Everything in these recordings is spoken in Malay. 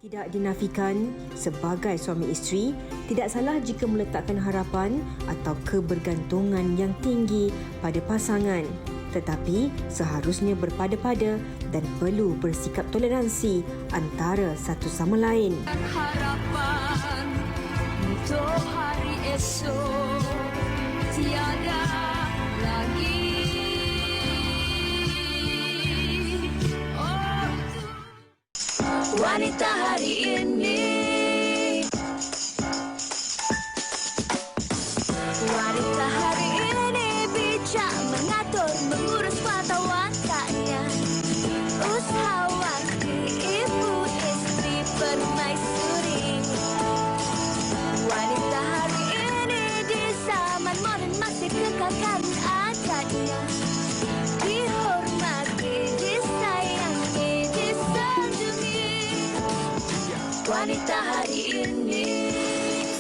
Tidak dinafikan, sebagai suami isteri, tidak salah jika meletakkan harapan atau kebergantungan yang tinggi pada pasangan. Tetapi seharusnya berpada-pada dan perlu bersikap toleransi antara satu sama lain. Harapan untuk hari esok tiada lagi. Wanita hari ini, wanita hari ini bijak mengatur, mengurus mata wataknya, usahawati, ibu istri permaisuri. Wanita hari ini di zaman moden masih kekalkan adatnya, dihormati, disayangi, disanjungi. Wanita hari ini.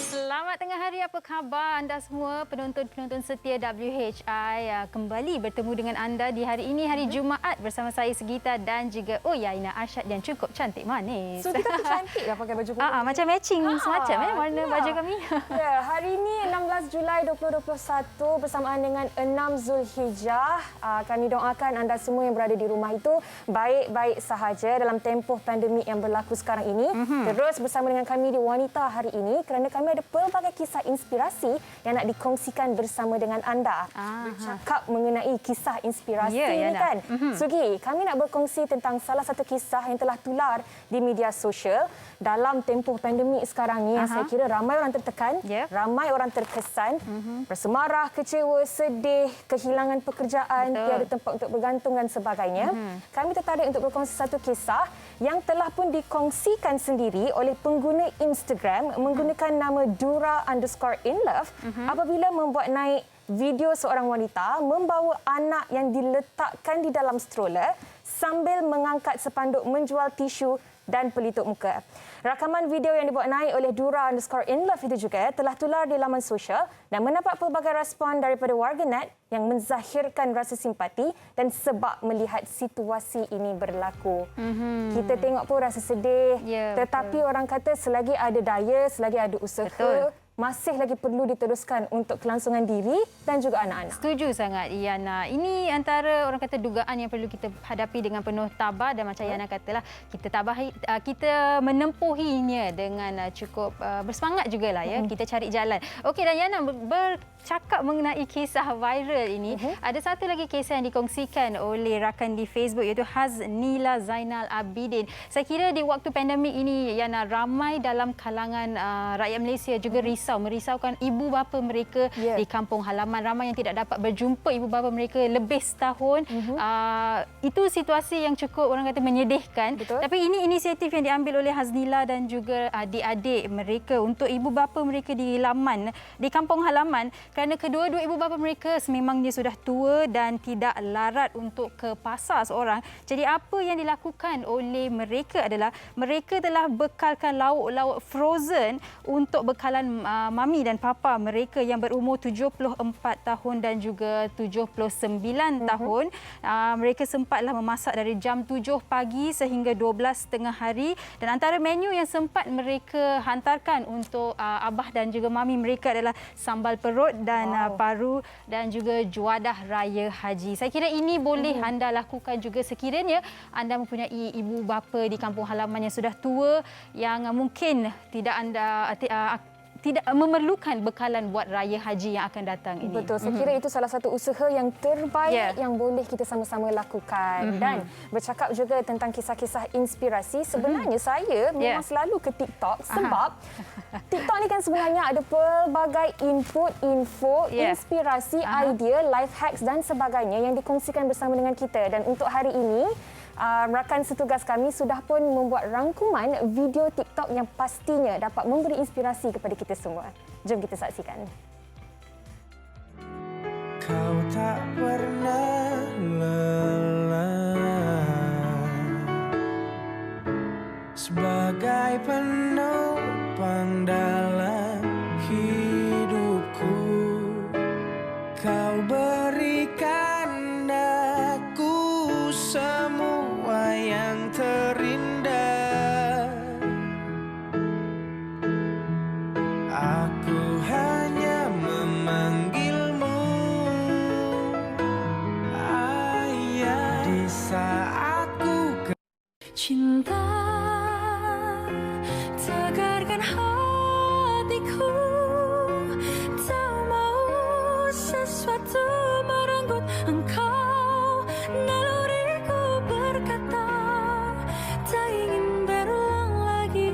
Selamat tengah hari, apa khabar anda semua penonton-penonton setia WHI. Kembali bertemu dengan anda di hari ini, hari Jumaat bersama saya Segita dan juga Yaina Arsyad yang cukup cantik manis. So kita pun cantik lah pakai baju kuning. Macam matching semacam warna baju kami. Ya, hari ini 16 Julai 2021 bersamaan dengan 6 Zulhijjah. Kami doakan anda semua yang berada di rumah itu baik-baik sahaja dalam tempoh pandemik yang berlaku sekarang ini. Terus bersama dengan kami di Wanita hari ini kerana kami ada pelbagai kisah inspirasi yang nak dikongsikan bersama dengan anda. Bercakap mengenai kisah inspirasi ini kan. Sugi, kami nak berkongsi tentang salah satu kisah yang telah tular di media sosial dalam tempoh pandemik sekarang ni. Saya kira ramai orang tertekan, ramai orang terkesan, bersemarah, kecewa, sedih, kehilangan pekerjaan, tiada tempat untuk bergantung dan sebagainya. Kami tertarik untuk berkongsi satu kisah yang telah pun dikongsikan sendiri oleh pengguna Instagram menggunakan nama Dura_inlove apabila membuat naik video seorang wanita membawa anak yang diletakkan di dalam stroller sambil mengangkat sepanduk menjual tisu dan pelitup muka. Rakaman video yang dibuat naik oleh Dura_inlove itu juga telah tular di laman sosial dan mendapat pelbagai respon daripada warganet yang menzahirkan rasa simpati dan sebab melihat situasi ini berlaku. Kita tengok pun rasa sedih, tetapi orang kata selagi ada daya, selagi ada usaha, masih lagi perlu diteruskan untuk kelangsungan diri dan juga anak-anak. Setuju sangat, Yana. Ini antara orang kata dugaan yang perlu kita hadapi dengan penuh tabah dan macam Yana katalah, kita menempuhinya dengan cukup bersemangat jugalah ya. Kita cari jalan. Okey, dan Yana bercakap mengenai kisah viral ini, ada satu lagi kisah yang dikongsikan oleh rakan di Facebook iaitu Haznila Zainal Abidin. Saya kira di waktu pandemik ini Yana, ramai dalam kalangan rakyat Malaysia juga merisaukan ibu bapa mereka di kampung halaman. Ramai yang tidak dapat berjumpa ibu bapa mereka lebih setahun. Itu situasi yang cukup orang kata menyedihkan. Tapi ini inisiatif yang diambil oleh Haznila dan juga adik-adik mereka untuk ibu bapa mereka di kampung halaman, kerana kedua-dua ibu bapa mereka sememangnya sudah tua dan tidak larat untuk ke pasar seorang. Jadi apa yang dilakukan oleh mereka adalah mereka telah bekalkan lauk-lauk frozen untuk bekalan mami dan papa mereka yang berumur 74 tahun dan juga 79 tahun. Mereka sempatlah memasak dari jam 7 pagi sehingga 12 tengah hari, dan antara menu yang sempat mereka hantarkan untuk abah dan juga mami mereka adalah sambal perut dan paru dan juga juadah raya haji. Saya kira ini boleh anda lakukan juga sekiranya anda mempunyai ibu bapa di kampung halaman yang sudah tua yang mungkin tidak memerlukan bekalan buat raya haji yang akan datang ini. Betul, saya kira itu salah satu usaha yang terbaik yang boleh kita sama-sama lakukan. Dan bercakap juga tentang kisah-kisah inspirasi, sebenarnya saya memang selalu ke TikTok sebab TikTok ni kan sebenarnya ada pelbagai input, info, inspirasi, idea, life hacks dan sebagainya yang dikongsikan bersama dengan kita. Dan untuk hari ini, rakan setugas kami sudah pun membuat rangkuman video TikTok yang pastinya dapat memberi inspirasi kepada kita semua. Jom kita saksikan. Kau tak pernah lelah sebagai penopang dalam hidupku. Kau berikan aku semua yang terindah. saat ku Cinta tegarkan hatiku, tak mau sesuatu merenggut engkau. Naluriku berkata tak ingin berulang lagi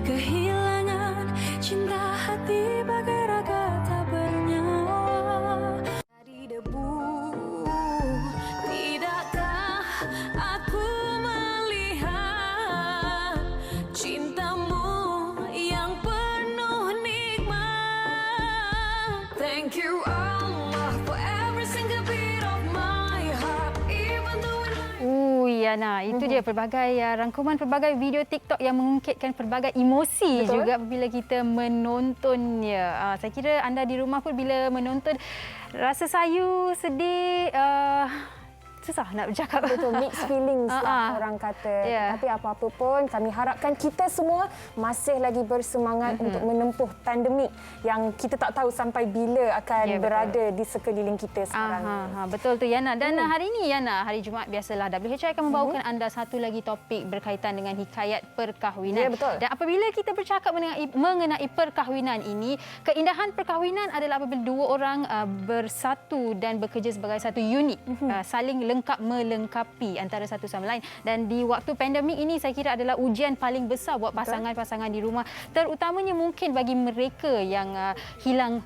kehilangan cinta hati bagai raga tak bernyawa. Dari debu, tidakkah aku melihat cintamu yang penuh nikmat. Thank you Allah for every single beat of my heart, even though it Yana, itu dia pelbagai rangkuman pelbagai video TikTok yang mengungkitkan pelbagai emosi. Betul. Juga apabila kita menontonnya. Saya kira anda di rumah pun bila menonton rasa sayu, sedih, susah nak bercakap. Betul, mixed feelings lah orang kata. Tapi apa-apa pun kami harapkan kita semua masih lagi bersemangat untuk menempuh pandemik yang kita tak tahu sampai bila akan berada di sekeliling kita sekarang ni. Betul tu Yana. Dan hari ini Yana, hari Jumaat biasalah WHI akan membawakan anda satu lagi topik berkaitan dengan hikayat perkahwinan. Ya, betul. Dan apabila kita bercakap mengenai perkahwinan ini, keindahan perkahwinan adalah apabila dua orang bersatu dan bekerja sebagai satu unit, saling lengkap melengkapi antara satu sama lain. Dan di waktu pandemik ini saya kira adalah ujian paling besar buat pasangan-pasangan di rumah, terutamanya mungkin bagi mereka yang hilang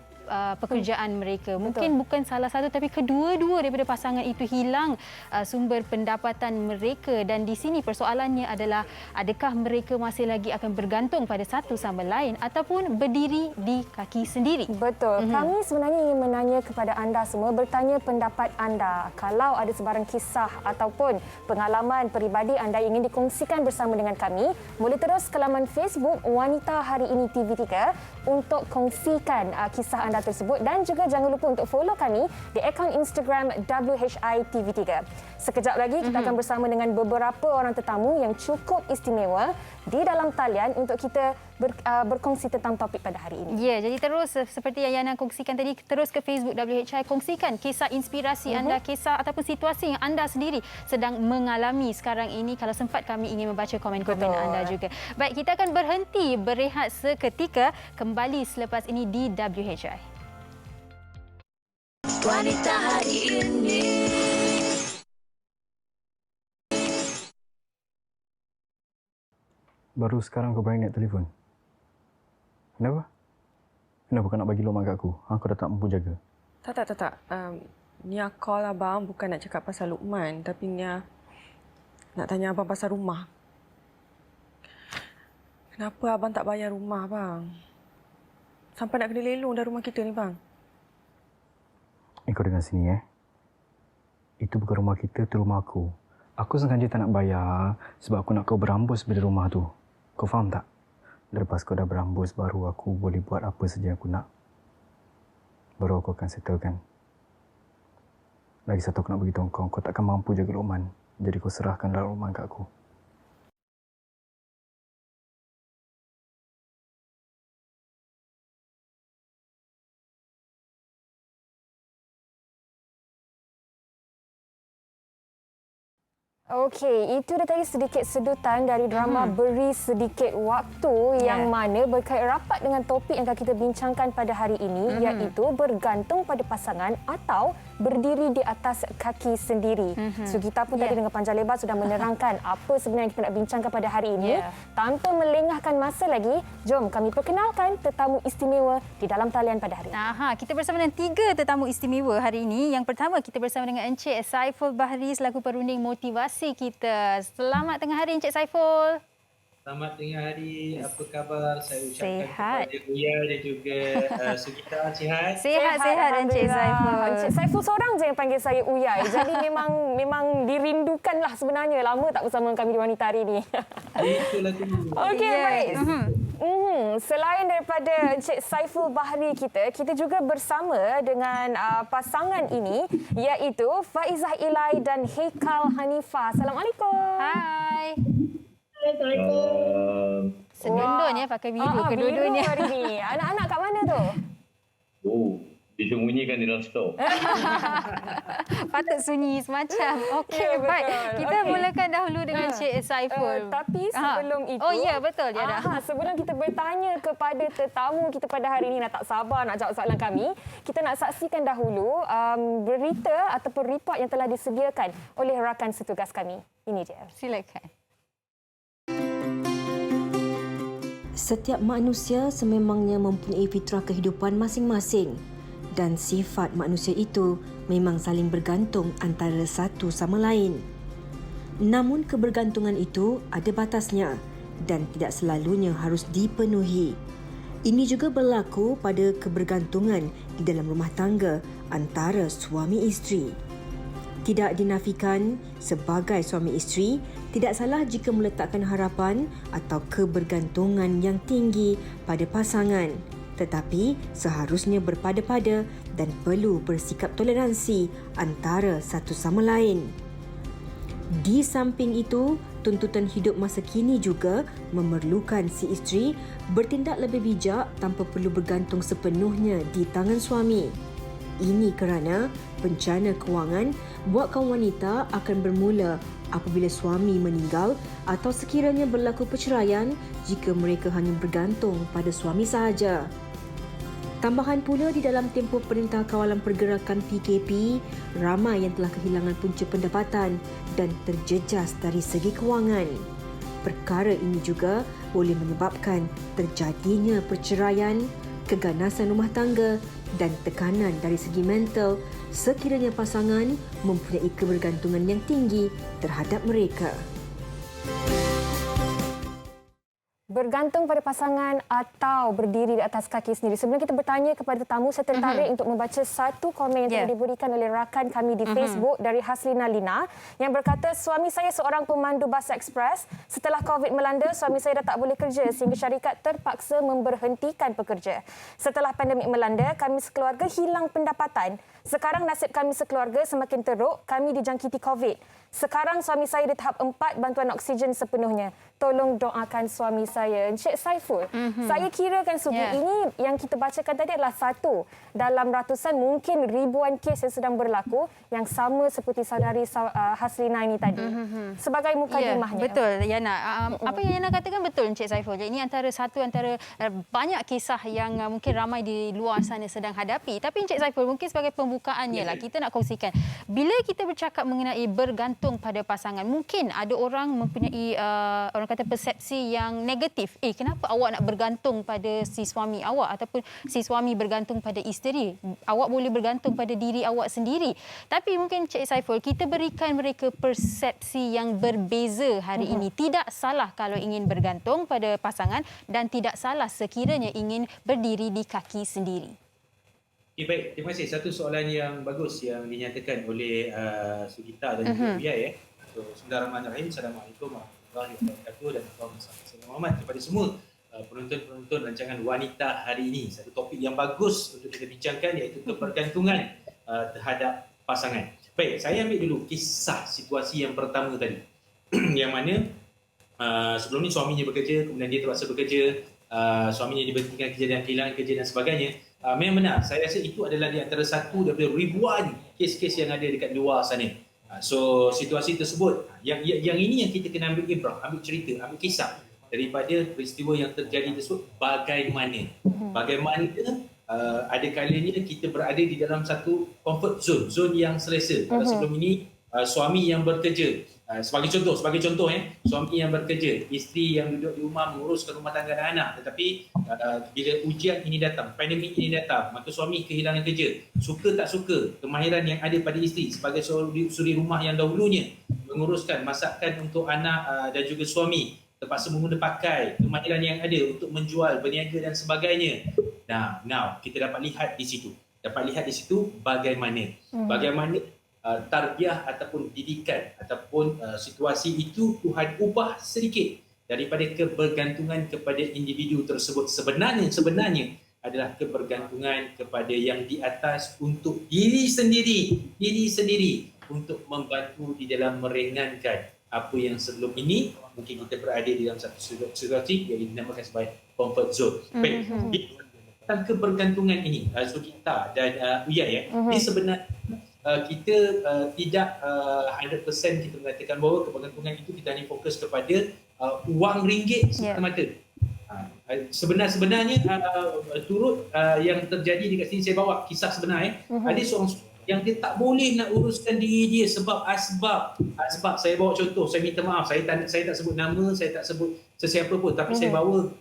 pekerjaan mereka. Mungkin bukan salah satu tapi kedua-dua daripada pasangan itu hilang sumber pendapatan mereka. Dan di sini persoalannya adalah adakah mereka masih lagi akan bergantung pada satu sama lain ataupun berdiri di kaki sendiri. Betul. Kami sebenarnya ingin menanya kepada anda semua, bertanya pendapat anda. Kalau ada sebarang kisah ataupun pengalaman peribadi anda ingin dikongsikan bersama dengan kami, boleh terus ke laman Facebook Wanita Hari Ini TV3 untuk kongsikan kisah anda tersebut, dan juga jangan lupa untuk follow kami di akaun Instagram WHI TV3. Sekejap lagi kita akan bersama dengan beberapa orang tetamu yang cukup istimewa di dalam talian untuk kita berkongsi tentang topik pada hari ini. Ya, jadi terus seperti yang Yana kongsikan tadi, terus ke Facebook WHI, kongsikan kisah inspirasi anda, kisah ataupun situasi yang anda sendiri sedang mengalami sekarang ini. Kalau sempat kami ingin membaca komen-komen anda juga. Baik, kita akan berhenti berehat seketika, kembali selepas ini di WHI. Wanita Hari Ini. Baru sekarang kau berani nak telefon. Kenapa? Kenapa kau nak bagi lukman kat aku? Aku dah tak mampu jaga. Tak. Nia call abang bukan nak cakap pasal Luqman, tapi Nia nak tanya abang pasal rumah. Kenapa abang tak bayar rumah, bang? Sampai nak kena lelong dah rumah kita ni, bang. Kau dengar sini, Itu bukan rumah kita, itu rumah aku. Aku sengaja tak nak bayar sebab aku nak kau berambus pada rumah tu. Kau faham tak? Lepas kau dah berambus, baru aku boleh buat apa saja yang aku nak. Baru aku akan settlekan. Lagi satu aku nak beritahu kau takkan mampu jaga Luqman. Jadi kau serahkanlah Luqman kat aku. Okey, itu dia tadi sedikit sedutan dari drama Beri Sedikit Waktu yang mana berkait rapat dengan topik yang akan kita bincangkan pada hari ini, iaitu bergantung pada pasangan atau berdiri di atas kaki sendiri. So kita pun tadi dengan panjang lebar sudah menerangkan apa sebenarnya kita nak bincangkan pada hari ini. Tanpa melengahkan masa lagi, jom kami perkenalkan tetamu istimewa di dalam talian pada hari ini. Kita bersama dengan 3 tetamu istimewa hari ini. Yang pertama, kita bersama dengan Encik Saiful Bahri selaku perunding motivasi kita. Selamat tengah hari Encik Saiful. Selamat tengah hari. Apa khabar? Saya ucapkan Sihat. kepada Buya dan juga Sugita sihat. Sihat Encik Saiful. Encik Saiful seorang je yang panggil saya Uyai. Jadi memang dirindukanlah sebenarnya. Lama tak bersama kami di Wanita Hari ini. Itulah tu. Okey, baik. Selain daripada Encik Saiful Bahri kita juga bersama dengan pasangan ini, iaitu Faizah Ilai dan Haikal Hanifah. Assalamualaikum. Hai. Assalamualaikum. Sedundun pakai biru kedua-duanya. Biru hari ni. Anak-anak kat mana tu? Oh, disembunyikan di dalam stor. Patut sunyi semacam. Okey, Ya, betul. baik. Kita Okey. mulakan dahulu dengan Cik Saiful. Tapi sebelum itu... Oh ya, betul. Ya, dah. Sebelum kita bertanya kepada tetamu kita pada hari ini, nak tak sabar nak jawab soalan kami, kita nak saksikan dahulu berita ataupun report yang telah disediakan oleh rakan setugas kami. Ini je. Silakan. Setiap manusia sememangnya mempunyai fitrah kehidupan masing-masing dan sifat manusia itu memang saling bergantung antara satu sama lain. Namun kebergantungan itu ada batasnya dan tidak selalunya harus dipenuhi. Ini juga berlaku pada kebergantungan di dalam rumah tangga antara suami isteri. Tidak dinafikan, sebagai suami isteri, tidak salah jika meletakkan harapan atau kebergantungan yang tinggi pada pasangan. Tetapi seharusnya berpada-pada dan perlu bersikap toleransi antara satu sama lain. Di samping itu, tuntutan hidup masa kini juga memerlukan si isteri bertindak lebih bijak tanpa perlu bergantung sepenuhnya di tangan suami. Ini kerana bencana kewangan buat kaum wanita akan bermula apabila suami meninggal atau sekiranya berlaku perceraian jika mereka hanya bergantung pada suami sahaja. Tambahan pula di dalam tempoh Perintah Kawalan Pergerakan PKP, ramai yang telah kehilangan punca pendapatan dan terjejas dari segi kewangan. Perkara ini juga boleh menyebabkan terjadinya perceraian, keganasan rumah tangga dan tekanan dari segi mental sekiranya pasangan mempunyai kebergantungan yang tinggi terhadap mereka. Bergantung pada pasangan atau berdiri di atas kaki sendiri. Sebelum kita bertanya kepada tetamu, saya tertarik untuk membaca satu komen yang telah diberikan oleh rakan kami di Facebook dari Haslina Lina yang berkata, suami saya seorang pemandu bas ekspres. Setelah COVID melanda, suami saya dah tak boleh kerja sehingga syarikat terpaksa memberhentikan pekerja. Setelah pandemik melanda, kami sekeluarga hilang pendapatan. Sekarang nasib kami sekeluarga semakin teruk, kami dijangkiti COVID. Sekarang suami saya di tahap 4 bantuan oksigen sepenuhnya. Tolong doakan suami saya. Encik Saiful, saya kirakan ini yang kita bacakan tadi adalah satu dalam ratusan mungkin ribuan kes yang sedang berlaku yang sama seperti saudari Haslina ini tadi. Sebagai mukadimahnya. Betul, Yana. Apa yang Yana katakan betul, Encik Saiful. Jadi ini antara banyak kisah yang mungkin ramai di luar sana sedang hadapi. Tapi Encik Saiful, mungkin sebagai pembukaannya lah, kita nak kongsikan. Bila kita bercakap mengenai bergantung pada pasangan, mungkin ada orang mempunyai orang kata persepsi yang negatif. Kenapa awak nak bergantung pada si suami awak ataupun si suami bergantung pada isteri? Awak boleh bergantung pada diri awak sendiri. Tapi mungkin Cik Saiful, kita berikan mereka persepsi yang berbeza hari ini. Tidak salah kalau ingin bergantung pada pasangan dan tidak salah sekiranya ingin berdiri di kaki sendiri. Baik, terima kasih. Satu soalan yang bagus yang dinyatakan oleh Sugita dan juga Biyai. So, Bismillahirrahmanirrahim. Assalamualaikum warahmatullahi wabarakatuh dan Assalamualaikum Muhammad kepada semua penonton-penonton rancangan Wanita hari ini. Satu topik yang bagus untuk kita bincangkan iaitu kebergantungan terhadap pasangan. Baik, saya ambil dulu kisah situasi yang pertama tadi. Yang mana sebelum ni suaminya bekerja, kemudian dia terpaksa bekerja, suaminya diberhentikan kerja dan kehilangan kerja dan sebagainya. Memang benar, saya rasa itu adalah di antara satu daripada ribuan kes-kes yang ada dekat luar sana. So situasi tersebut, yang ini yang kita kena ambil ibrah, ambil cerita, ambil kisah daripada peristiwa yang terjadi tersebut. Bagaimana ada kalanya kita berada di dalam satu comfort zone yang selesa. Kalau sebelum ini suami yang bekerja, sebagai contoh suami yang bekerja, isteri yang duduk di rumah menguruskan rumah tangga dan anak. Tetapi bila ujian ini datang, pandemik ini datang, maka suami kehilangan kerja. Suka tak suka, kemahiran yang ada pada isteri sebagai suri rumah yang dahulunya menguruskan masakan untuk anak dan juga suami, terpaksa menggunakan pakai kemahiran yang ada untuk menjual, berniaga dan sebagainya. Now kita dapat lihat di situ bagaimana tarbiyah ataupun didikan ataupun situasi itu Tuhan ubah sedikit daripada kebergantungan kepada individu tersebut. Sebenarnya adalah kebergantungan kepada yang di atas untuk diri sendiri untuk membantu di dalam meringankan apa yang sebelum ini mungkin kita berada di dalam satu situasi yang dinamakan sebagai comfort zone. Baik. tentang kebergantungan ini, Sugita dan Uyai, ini sebenarnya kita tidak 100% kita mengatakan bahawa kebergantungan itu kita hanya fokus kepada wang ringgit semata-mata. Sebenarnya turut yang terjadi dekat sini, saya bawa kisah sebenar. Ada seorang yang dia tak boleh nak uruskan diri dia sebab asbab. Saya bawa contoh, saya minta maaf, saya tak sebut nama, saya tak sebut sesiapa pun, tapi saya bawa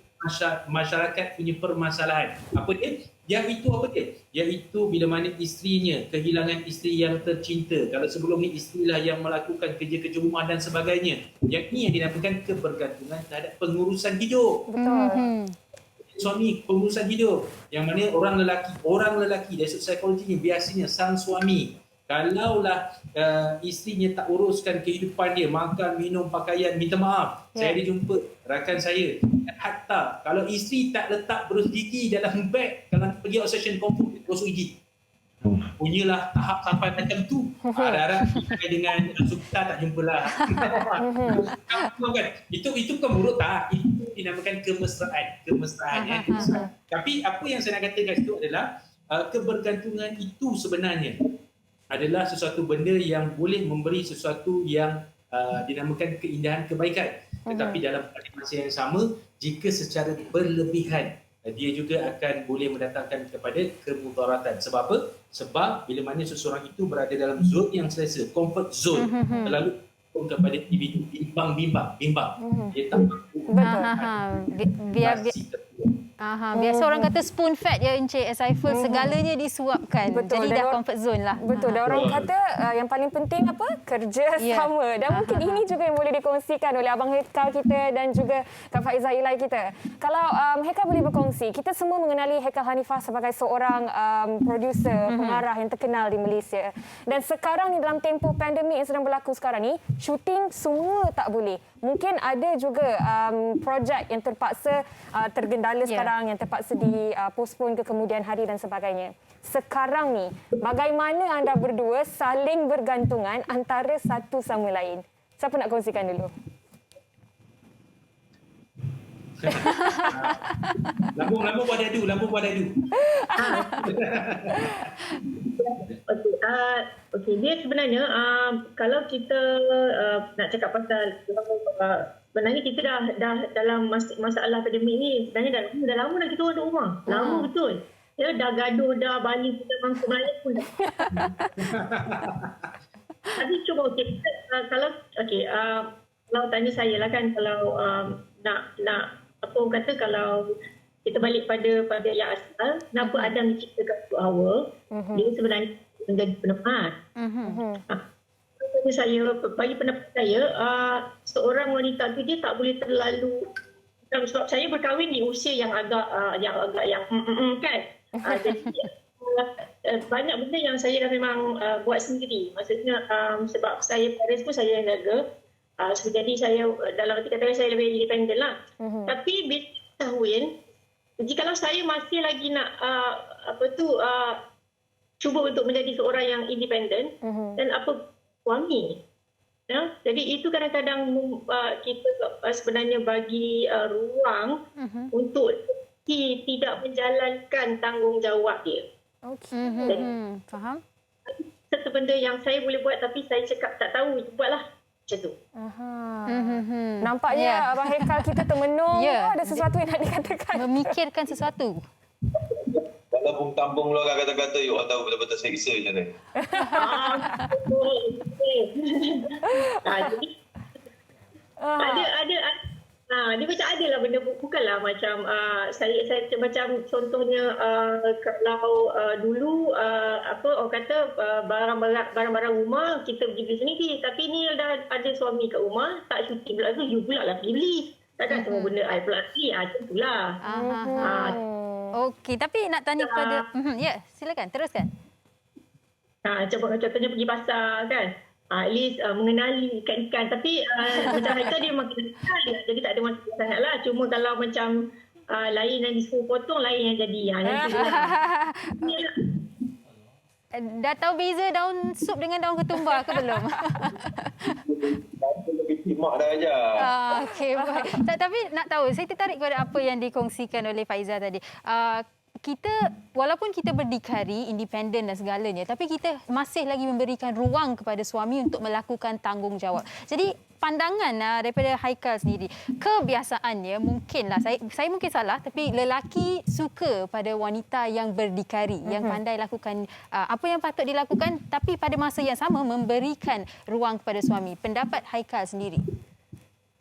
masyarakat punya permasalahan. Apa dia? Iaitu bila mana isterinya kehilangan isteri yang tercinta. Kalau sebelum ni isterilah yang melakukan kerja-kerja rumah dan sebagainya. Yang ni yang dinamakan kebergantungan terhadap pengurusan hidup. Betul. Suami pengurusan hidup, yang mana orang lelaki dari sudut psikologinya biasanya sang suami, kalaulah isterinya tak uruskan kehidupan dia, makan, minum, pakaian, minta maaf. Saya ada jumpa rakan saya, hatta kalau isteri tak letak berus gigi dalam beg kalau pergi outstation confirm gosok gigi. Punyalah tahap sampai macam tu. Harap-harap kita dengan Sugita tak jumpalah. Itu bukan buruk tak? Itu dinamakan kemesraan. Tapi apa yang saya nak katakan itu adalah kebergantungan itu sebenarnya adalah sesuatu benda yang boleh memberi sesuatu yang dinamakan keindahan kebaikan. Tetapi dalam masa yang sama, jika secara berlebihan, dia juga akan boleh mendatangkan kepada kemudaratan. Sebab apa? Sebab bila mana seseorang itu berada dalam zon yang selesa, comfort zone, terlalu kepada individu bimbang. Dia tak mampu. Biasa orang kata spoon fed ya Encik Saiful, segalanya disuapkan. Betul. Jadi dah comfort zone lah. Betul. Dan orang kata yang paling penting apa? Kerja sama. Dan mungkin ini juga yang boleh dikongsikan oleh Abang Haikal kita dan juga Kak Faizah Ilai kita. Kalau Haikal boleh berkongsi, kita semua mengenali Haikal Hanifah sebagai seorang produser, pengarah yang terkenal di Malaysia. Dan sekarang ni dalam tempoh pandemik yang sedang berlaku sekarang ni, syuting semua tak boleh. Mungkin ada juga projek yang terpaksa tergendala sekarang, yang terpaksa postpone ke kemudian hari dan sebagainya. Sekarang ni, bagaimana anda berdua saling bergantungan antara satu sama lain? Siapa nak kongsikan dulu? Lambung buat dadu. Okey, dia sebenarnya kalau kita nak cakap pasal sebenarnya kita dah dalam masalah pandemik ni, sebenarnya dah lama dah kita orang duduk rumah. Lama betul. Ya, dah gaduh, dah balik, kita mangkuk balik pun. Tapi cuba kalau tanya saya lah kan, kalau nak apa orang kata, kalau kita balik pada yang asal, kenapa Adam diciptakan untuk Hawa, dia sebenarnya menjadi penemat. Bagi pendapat saya, seorang wanita tu dia tak boleh terlalu, sebab saya berkahwin di usia yang agak kan. Jadi banyak benda yang saya dah memang buat sendiri. Maksudnya sebab saya parents pun saya yang jaga. Jadi saya dalam arti kata saya lebih independen lah. Tapi bila kahwin, jikalau saya masih lagi nak cuba untuk menjadi seorang yang independen dan suami. Ya? Jadi itu kadang-kadang kita sebenarnya bagi ruang untuk tidak menjalankan tanggungjawab dia. Okey. Faham? Satu benda yang saya boleh buat tapi saya cakap tak tahu, buatlah. Macam tu. Nampaknya Abang Haikal kita termenung. Ada sesuatu yang nak dikatakan. Memikirkan sesuatu. Kalau pun tampung keluarkan kata-kata, you all tahu betul-betul seksa je ni. Dia macam ada lah benda, bukanlah macam saya macam contohnya kalau dulu orang kata barang-barang rumah kita pergi beli sendiri, tapi ni dah ada suami kat rumah tak syuting pula tu, you pula lah pergi beli. Takkan semua benda I pula beli, macam itulah. Okey, tapi nak tanya kepada silakan teruskan. Contohnya pergi pasar kan. At least mengenali ikan-ikan. Tapi macam Haikal dia makin kenal, jadi tak ada masalah sangat lah. Cuma kalau macam lain yang disuruh potong, lain yang jadi. Dah tahu beza daun sup dengan daun ketumbar ke belum? Lebih mak dah ajar. Okey, baik. Tapi nak tahu, saya tertarik kepada apa yang dikongsikan oleh Faizah tadi. kita walaupun kita berdikari, independen dan segalanya, tapi kita masih lagi memberikan ruang kepada suami untuk melakukan tanggungjawab. Jadi pandangan daripada Haikal sendiri, kebiasaannya mungkinlah saya mungkin salah, tapi lelaki suka pada wanita yang berdikari, yang pandai lakukan apa yang patut dilakukan, tapi pada masa yang sama memberikan ruang kepada suami. Pendapat Haikal sendiri.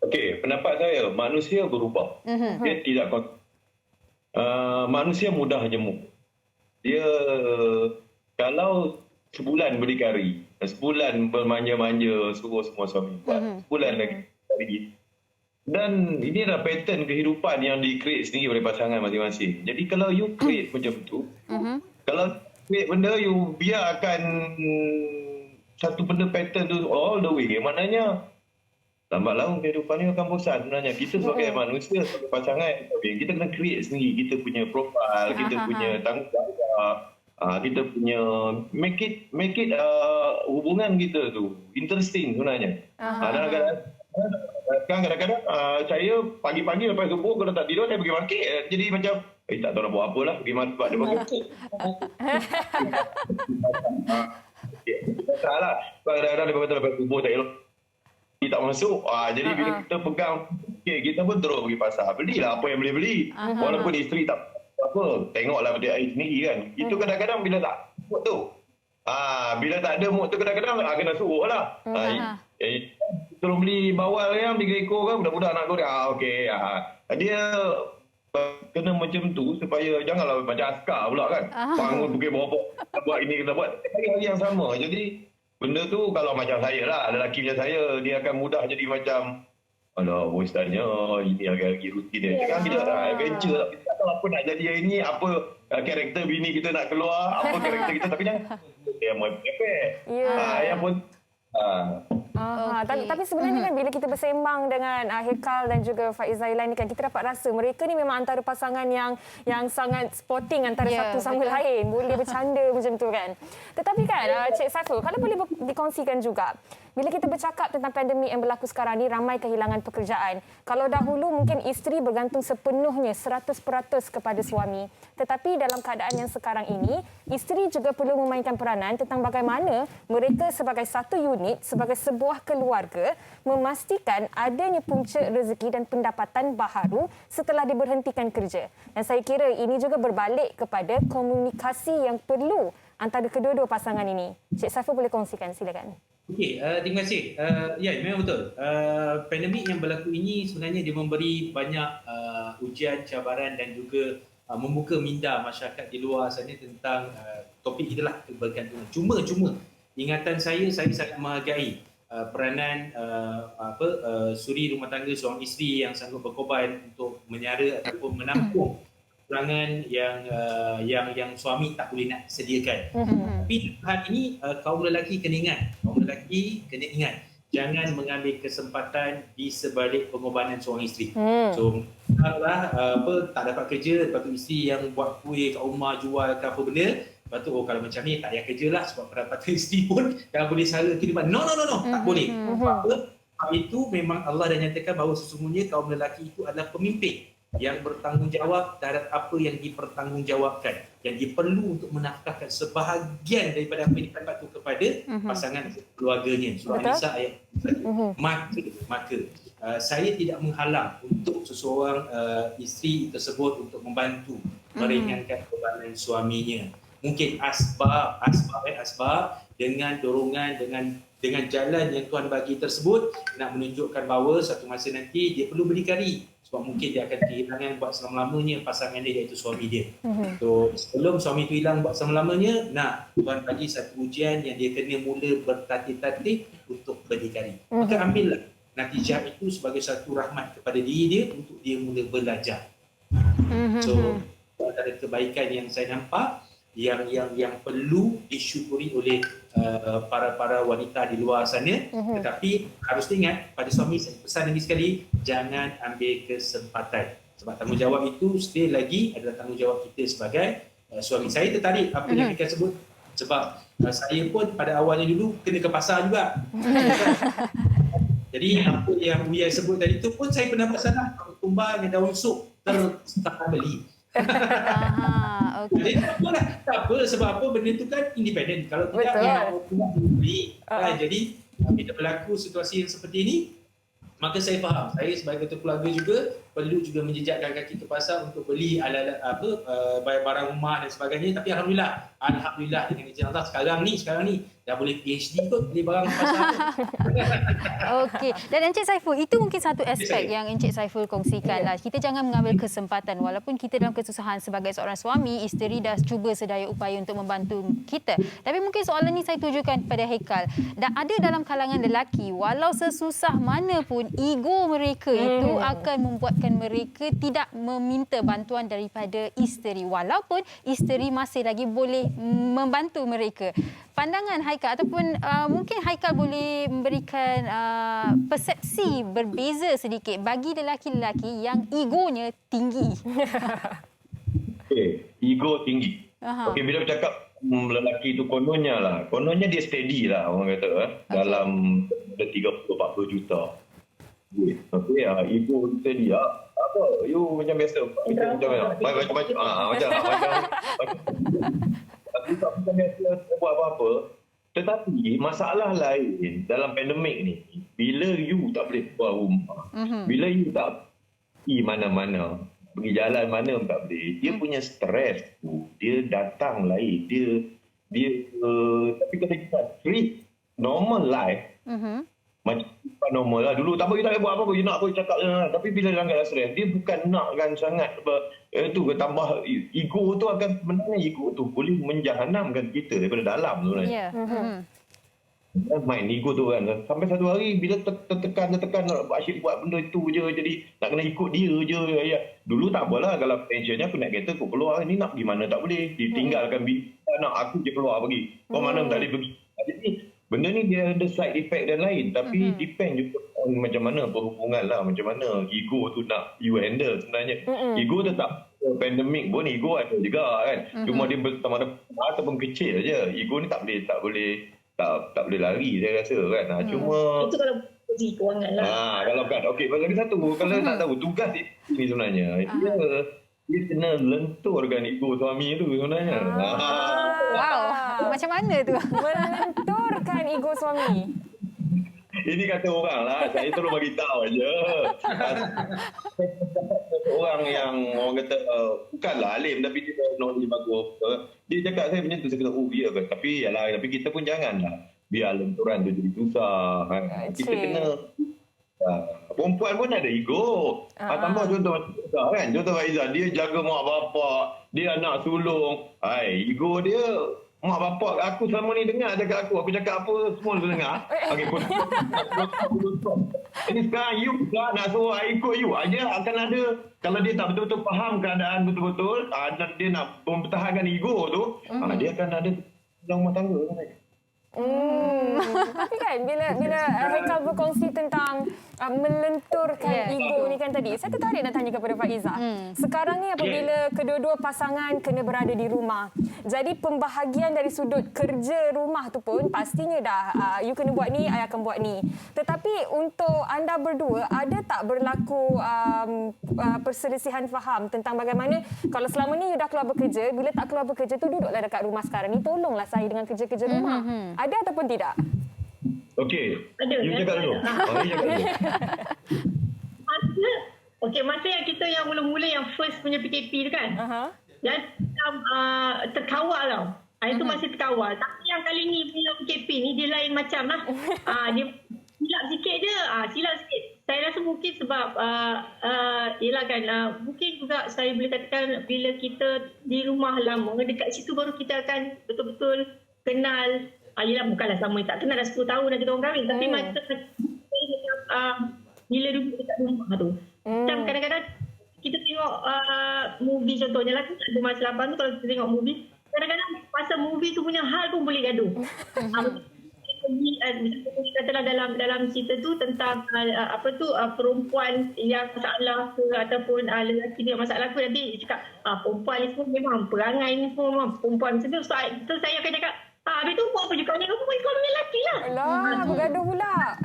Okey, pendapat saya, manusia berubah. Dia tidak manusia mudah jemuk. Dia kalau sebulan berdikari, sebulan bermanja-manja suruh semua suami buat, sebulan lagi berdikari. Dan ini adalah pattern kehidupan yang di-create sendiri oleh pasangan masing-masing. Jadi kalau you create macam tu, kalau create benda, you biarkan satu benda pattern tu all the way, maknanya lambat laun kehidupan ni akan bosan sebenarnya. Kita sebagai manusia, sebagai pasangan, kita kena create sendiri. Kita punya profil, kita punya tanggungjawab, kita punya make it hubungan kita tu interesting sebenarnya. Kadang-kadang saya pagi-pagi lepas subuh kalau tak tidur saya pergi market. Jadi macam tak tahu nak buat apa lah, pergi market dia market. Salah. Kadang-kadang lepas subuh tak elok tak masuk. Jadi bila kita pegang, kita pun terus pergi pasar. Belilah apa yang boleh beli. Walaupun isteri tak apa, tengoklah dia air sendiri kan. Itu kadang-kadang bila tak mood tu. Bila tak ada mood tu kadang-kadang kena suruh lah. Tolong beli bawal kan, 3 ekor kan, budak-budak nak goreng. Okey. Dia kena macam tu supaya janganlah macam askar pula kan. Bangun pergi bawa buat ini, kita buat hari-hari yang sama. Jadi benda tu kalau macam saya lah, lelaki macam saya, dia akan mudah jadi macam alah, ustaznya ini lagi rutin dia. Sekarang kita dah adventure lah. Kita tak tahu apa nak jadi hari ni, apa karakter bini kita nak keluar, apa karakter kita, tapi jangan yang mau perfect. Yang pun Tapi sebenarnya kan bila kita bersembang dengan Haikal dan juga Faizah Ilan ni kan, kita dapat rasa mereka ni memang antara pasangan yang sangat sporting antara satu sama lain. Boleh bercanda macam tu kan. Tetapi kan Cik Saiful, kalau boleh dikongsikan juga, bila kita bercakap tentang pandemik yang berlaku sekarang ni, ramai kehilangan pekerjaan. Kalau dahulu mungkin isteri bergantung sepenuhnya 100% kepada suami. Tetapi dalam keadaan yang sekarang ini, isteri juga perlu memainkan peranan tentang bagaimana mereka sebagai satu unit, sebagai sebuah keluarga, memastikan adanya punca rezeki dan pendapatan baharu setelah diberhentikan kerja. Dan saya kira ini juga berbalik kepada komunikasi yang perlu antara kedua-dua pasangan ini. Cik Saiful boleh kongsikan, silakan. Okey, terima kasih. Ya, memang betul. Pandemik yang berlaku ini sebenarnya dia memberi banyak ujian, cabaran dan juga membuka minda masyarakat di luar sana tentang topik itulah, kebergantungan. Cuma ingatan saya sangat menghargai peranan suri rumah tangga seorang isteri yang sanggup berkorban untuk menyara ataupun menampung kekurangan yang suami tak boleh nak sediakan. Tapi hal ini kaum lelaki kena ingat, jangan mengambil kesempatan di sebalik pengorbanan seorang isteri. So tak dapat kerja, lepas tu isteri yang buat kuih kat rumah, jual ke apa benda, lepas tu kalau macam ni tak payah kerja lah sebab pendapatan isteri pun dah boleh sara kehidupan. No, tak boleh. Sebab itu memang Allah dah nyatakan bahawa sesungguhnya kaum lelaki itu adalah pemimpin yang bertanggungjawab terhadap apa yang dipertanggungjawabkan, yang diperlu untuk menafkahkan sebahagian daripada apa yang didapat itu kepada pasangan keluarganya. Surah An-Nisa ayat 1. Maka saya tidak menghalang untuk seseorang isteri tersebut untuk membantu meringankan bebanan suaminya. Mungkin asbab dengan dorongan, dengan jalan yang Tuhan bagi tersebut nak menunjukkan bahawa satu masa nanti dia perlu berdikari. Sebab mungkin dia akan kehilangan buat selama-lamanya pasangan dia, iaitu suami dia. So, sebelum suami itu hilang buat selama-lamanya, Tuhan bagi satu ujian yang dia kena mula bertatih-tatih untuk berdikari. Maka ambillah natijah itu sebagai satu rahmat kepada diri dia untuk dia mula belajar. So, ada kebaikan yang saya nampak yang perlu disyukuri oleh para wanita di luar sana. Tetapi harus diingat, pada suami saya pesan lagi sekali, jangan ambil kesempatan. Sebab tanggungjawab itu sekali lagi adalah tanggungjawab kita sebagai suami. Saya tertarik apa yang Fika sebut, sebab saya pun pada awalnya dulu kena ke pasar juga. Jadi apa yang Uya sebut tadi tu pun saya pernah masalah, tumbal dengan daun sup tak beli. Jadi tak apalah. Tak apa, sebab apa benda tu kan independen. Kalau tidak, dia nak beli. Jadi, bila berlaku situasi yang seperti ini, maka saya faham. Saya sebagai ketua keluarga juga perlu juga menjejakkan kaki ke pasar untuk beli alat-alat barang rumah dan sebagainya. Tapi alhamdulillah dengan izin Allah sekarang ni dah boleh PhD kot beli barang pasar. Okey. Dan Encik Saiful, itu mungkin satu aspek yang Encik Saiful kongsikan lah. Kita jangan mengambil kesempatan walaupun kita dalam kesusahan sebagai seorang suami, isteri dah cuba sedaya upaya untuk membantu kita. Tapi mungkin soalan ni saya tujukan kepada Haikal. Dan ada dalam kalangan lelaki, walau sesusah mana pun, ego mereka itu akan membuatkan mereka tidak meminta bantuan daripada isteri. Walaupun isteri masih lagi boleh membantu mereka. Pandangan Haikal ataupun mungkin Haikal boleh memberikan persepsi berbeza sedikit bagi lelaki-lelaki yang egonya tinggi. Ego tinggi. Okey, bila bercakap lelaki itu kononnya dia steady lah orang kata dalam 30-40 juta. Okey, ego steady apa? You macam biasa. Macam tak biasa buat apa-apa. Tetapi masalah lain dalam pandemik ni, bila you tak boleh keluar rumah, bila you tak pergi mana-mana, pergi jalan mana pun tak boleh, dia punya stres tu, dia datang lain. Tapi kalau kita treat normal life, macam normal lah. Dulu tak apa, kita tak buat apa-apa, you nak apa, cakap je. Tapi bila langgar stres, dia bukan nakkan sangat itu tambah ego tu akan sebenarnya ego tu boleh menjahanamkan kita daripada dalam sebenarnya. Main ego tu kan. Sampai satu hari bila tertekan asyik buat benda itu je, jadi nak kena ikut dia je. Ya. Dulu tak apalah kalau pensionnya aku naik kereta, aku keluar, ni nak pergi mana tak boleh. Ditinggalkan nak aku je keluar pergi. Kau mana tak boleh pergi. Jadi benda ni dia ada side effect dan lain, tapi depend juga on macam mana berhubungan lah, macam mana ego tu nak you handle sebenarnya. Ego tetap pandemik pun ego ada juga kan. Cuma dia sama ada ataupun kecil aja. Ego ni tak boleh lari saya rasa kan. Cuma itu kalau posisi kewangan lah. Kalau kan okey, lagi satu kalau tak tahu tugas ini sebenarnya dia kena lenturkan ego suami tu sebenarnya. Wow, macam mana tu? Melenturkan ego suami. Ini kata orang lah, saya terus bagi tahu aja. Orang yang orang kata bukanlah alim tapi dia knowledge bagus. Dia cakap saya macam tu, saya kata ya kan. Tapi kita pun janganlah biar lenturan tu jadi susah. Kita kena perempuan pun ada ego. Tambah contoh kan. Contoh Faizal, dia jaga mak bapak, dia anak sulung. Ego dia, mak bapak aku selama ni dengar cakap aku cakap apa semua dia dengar. Okey pun. Ini sekarang you pula nak suruh ikut you aja akan ada. Kalau dia tak betul-betul faham keadaan betul-betul, dan dia nak mempertahankan ego tu, dia akan ada dalam rumah tangga sebenarnya. Tapi kan bila Haikal berkongsi tentang melenturkan ego ni kan tadi, saya tertarik nak tanya kepada Faizah. Sekarang ni apabila kedua-dua pasangan kena berada di rumah, jadi pembahagian dari sudut kerja rumah tu pun pastinya dah you kena buat ni, I akan buat ni. Tetapi untuk anda berdua, ada tak berlaku perselisihan faham tentang bagaimana kalau selama ni you dah keluar bekerja, bila tak keluar bekerja tu duduklah dekat rumah sekarang ni, tolonglah saya dengan kerja-kerja rumah. Ada ataupun tidak? Okey. You cakap dulu. Masa yang kita yang mula-mula yang first punya PKP tu kan. Dan terkawal tau. Itu masih terkawal. Tapi yang kali ni punya PKP ni dia lain macam lah. Dia silap sikit je. Silap sikit. Saya rasa mungkin sebab yelah kan, mungkin juga saya boleh katakan bila kita di rumah lama, dekat situ baru kita akan betul-betul kenal. Yelah bukanlah selama ni tak kenal dah 10 tahun dah kita orang kahwin. Tapi macam bila duduk dekat rumah tu. Macam kadang-kadang kita tengok movie contohnya lah. Ada masa lapan tu kalau kita tengok movie. Kadang-kadang pasal movie tu punya hal pun boleh gaduh. Katalah dalam cerita tu tentang perempuan yang masalah ke ataupun lelaki dia masalah ke, nanti cakap perempuan ni semua memang perangai ni semua memang perempuan macam tu. So saya akan cakap habis tu buat apa je kau ni, kamu ikut lelaki lah. Alah, bergaduh pula.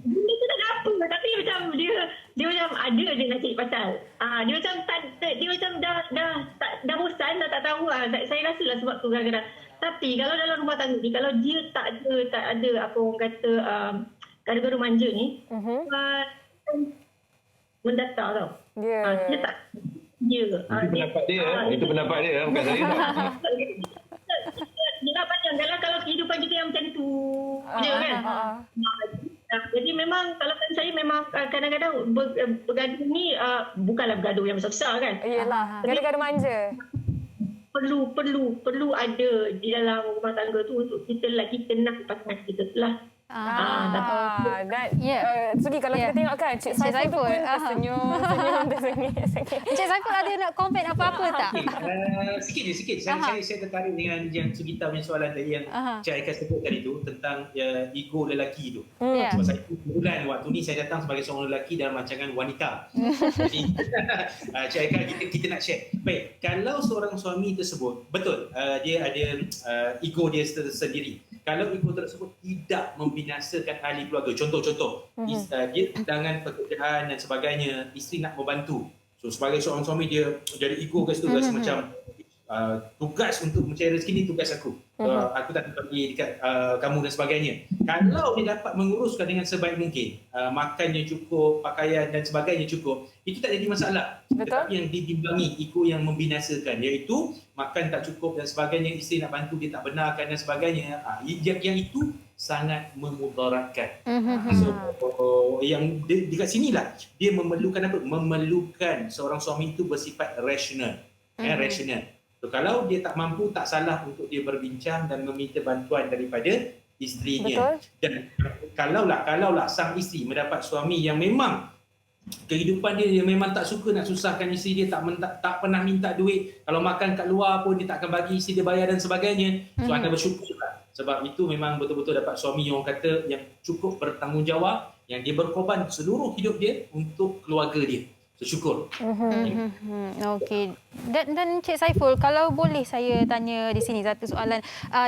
Benda tu tak ada apa, tapi macam dia dia macam ada je nak cari pasal. Dia macam dia macam dah bosan, dah tak tahu lah. Saya rasa lah sebab tu kadang-kadang. Tapi kalau dalam rumah tangga ni, kalau dia tak ada apa orang kata gaduh-gaduh manja ni, mendata tau. Dia tak dia. Itu pendapat dia, bukan saya. Dia panjang kalau kehidupan kita yang macam tu je kan. Jadi memang kalau saya memang kadang-kadang bergaduh ni bukanlah bergaduh yang besar-besar kan. Iyalah, gaduh-gaduh manja. Perlu ada di dalam rumah tangga tu untuk kita nak pasangan kita tu lah. Sugi kalau kita tengok kan Cik Saiful pun tersenyum. Encik Saiful ada nak komen apa-apa tak? Sikit. Saya tertarik dengan yang Sugita punya soalan tadi yang Cik Aika sebut tadi tu tentang ego lelaki tu. Sebab saya kebetulan waktu ni saya datang sebagai seorang lelaki dalam rancangan wanita. Jadi Cik Aika kita nak share. Baik, kalau seorang suami tersebut betul dia ada ego dia sendiri. Kalau ego tersebut tidak membinasakan ahli keluarga, contoh dia dengan pekerjaan dan sebagainya, isteri nak membantu. So sebagai seorang suami dia jadi ego ke situ, rasa macam tugas untuk mencari rezeki ni tugas aku. Aku tak bagi dekat kamu dan sebagainya. Kalau dia dapat menguruskan dengan sebaik mungkin, makannya cukup, pakaian dan sebagainya cukup, itu tak jadi masalah. Tetapi yang dibimbangi ego yang membinasakan, iaitu makan tak cukup dan sebagainya, isteri nak bantu dia tak benarkan dan sebagainya, yang itu sangat memudaratkan. Yang dekat sinilah dia memerlukan apa? Memerlukan seorang suami itu bersifat rasional. Rasional. So, kalau dia tak mampu, tak salah untuk dia berbincang dan meminta bantuan daripada isterinya. Dan kalaulah sang isteri mendapat suami yang memang kehidupan dia memang tak suka nak susahkan isteri dia, tak pernah minta duit, kalau makan kat luar pun dia tak akan bagi isteri dia bayar dan sebagainya, so anda bersyukurlah. Sebab itu memang betul-betul dapat suami yang orang kata yang cukup bertanggungjawab, yang dia berkorban seluruh hidup dia untuk keluarga dia. Syukur. Okey. Dan Cik Saiful, kalau boleh saya tanya di sini satu soalan.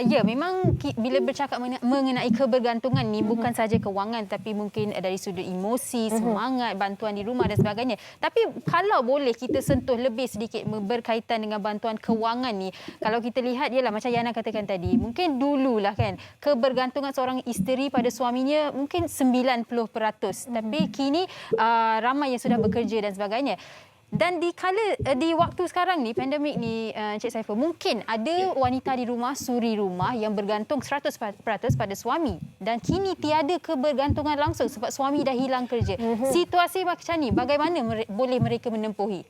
Ya, memang bila bercakap mengenai kebergantungan ni bukan saja kewangan, tapi mungkin dari sudut emosi, semangat, bantuan di rumah dan sebagainya. Tapi kalau boleh kita sentuh lebih sedikit berkaitan dengan bantuan kewangan ni. Kalau kita lihat ialah macam Yana katakan tadi, mungkin dululah kan kebergantungan seorang isteri pada suaminya mungkin 90%. Tapi kini ramai yang sudah bekerja dan sebagainya. Dan di waktu sekarang ni, pandemik ni, Encik Saiful, mungkin ada wanita di rumah, suri rumah yang bergantung 100% pada suami. Dan kini tiada kebergantungan langsung sebab suami dah hilang kerja. Situasi macam ni, bagaimana boleh mereka menempuhi?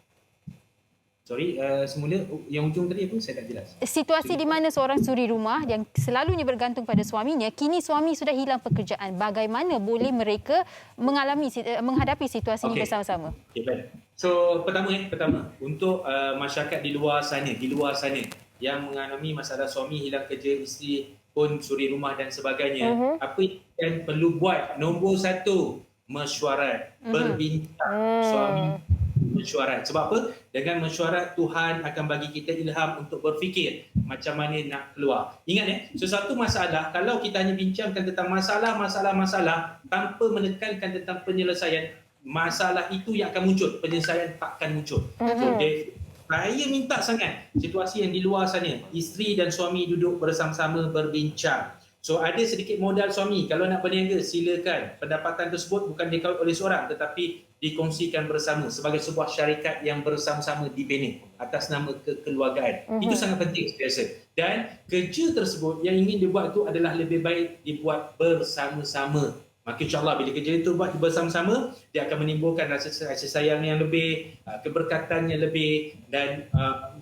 Sorry, semula yang ujung tadi apa? Saya tak jelas. Situasi di mana seorang suri rumah yang selalunya bergantung pada suaminya, kini suami sudah hilang pekerjaan. Bagaimana boleh mereka menghadapi situasi ini bersama-sama? Okay, baik. So, pertama untuk masyarakat di luar sana yang mengalami masalah suami hilang kerja, isteri pun suri rumah dan sebagainya, apa yang perlu buat? Nombor 1, mesyuarat, berbincang. Suami mesyuarat. Sebab apa? Dengan mesyuarat, Tuhan akan bagi kita ilham untuk berfikir macam mana nak keluar. Ingat sesuatu masalah, kalau kita hanya bincangkan tentang masalah tanpa menekankan tentang penyelesaian, masalah itu yang akan muncul, penyelesaian takkan muncul. So, saya minta sangat situasi yang di luar sana, isteri dan suami duduk bersama-sama berbincang. So ada sedikit modal suami, kalau nak berniaga silakan. Pendapatan tersebut bukan dikawal oleh seorang tetapi dikongsikan bersama sebagai sebuah syarikat yang bersama-sama dibina atas nama kekeluargaan. Itu sangat penting saya rasa. Dan kerja tersebut yang ingin dibuat itu adalah lebih baik dibuat bersama-sama. Maka insyaAllah bila kerja itu buat bersama-sama, dia akan menimbulkan rasa sayang yang lebih, keberkatan yang lebih, dan